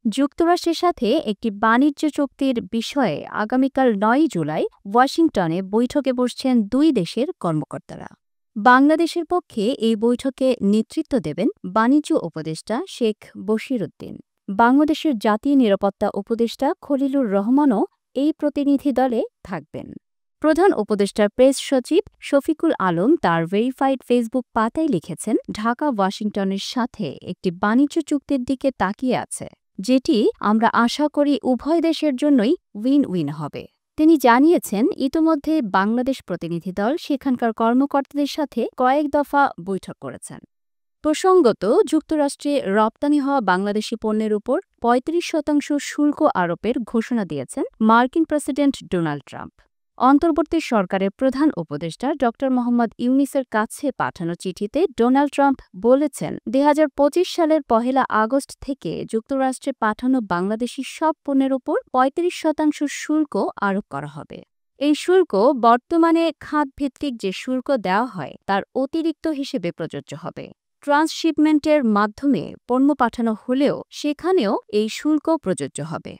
যুক্তরাষ্ট্রের সাথে একটি বাণিজ্য চুক্তির বিষয়ে আগামীকাল ৯ জুলাই ওয়াশিংটনে বৈঠকে বসছেন দুই দেশের কর্মকর্তারা। বাংলাদেশের পক্ষে এই বৈঠকে নেতৃত্ব দেবেন বাণিজ্য উপদেষ্টা শেখ বশির উদ্দিন। বাংলাদেশের জাতীয় নিরাপত্তা উপদেষ্টা খলিলুর রহমানও এই প্রতিনিধি দলে থাকবেন। প্রধান উপদেষ্টার প্রেস সচিব শফিকুল আলম তার ভেরিফাইড ফেসবুক পাতায় লিখেছেন, ঢাকা ওয়াশিংটনের সাথে একটি বাণিজ্য চুক্তির দিকে তাকিয়ে আছে, যেটি আমরা আশা করি উভয় দেশের জন্যই উইন উইন হবে। তিনি জানিয়েছেন, ইতোমধ্যে বাংলাদেশ প্রতিনিধি দল সেখানকার কর্মকর্তাদের সাথে কয়েক দফা বৈঠক করেছেন। প্রসঙ্গত, যুক্তরাষ্ট্রে রপ্তানি হওয়া বাংলাদেশি পণ্যের উপর ৩৫% শুল্ক আরোপের ঘোষণা দিয়েছেন মার্কিন প্রেসিডেন্ট ডোনাল্ড ট্রাম্প। অন্তর্বর্তী সরকারের প্রধান উপদেষ্টা ড. মোহাম্মদ ইউনূসের কাছে পাঠানো চিঠিতে ডোনাল্ড ট্রাম্প বলেছেন, ২০২৫ সালের ১ আগস্ট থেকে যুক্তরাষ্ট্রে পাঠানো বাংলাদেশি সব পণ্যের উপর ৩৫% শুল্ক আরোপ করা হবে। এই শুল্ক বর্তমানে খাতভিত্তিক যে শুল্ক দেওয়া হয় তার অতিরিক্ত হিসেবে প্রযোজ্য হবে। ট্রান্সশিপমেন্টের মাধ্যমে পণ্য পাঠানো হলেও সেখানেও এই শুল্ক প্রযোজ্য হবে।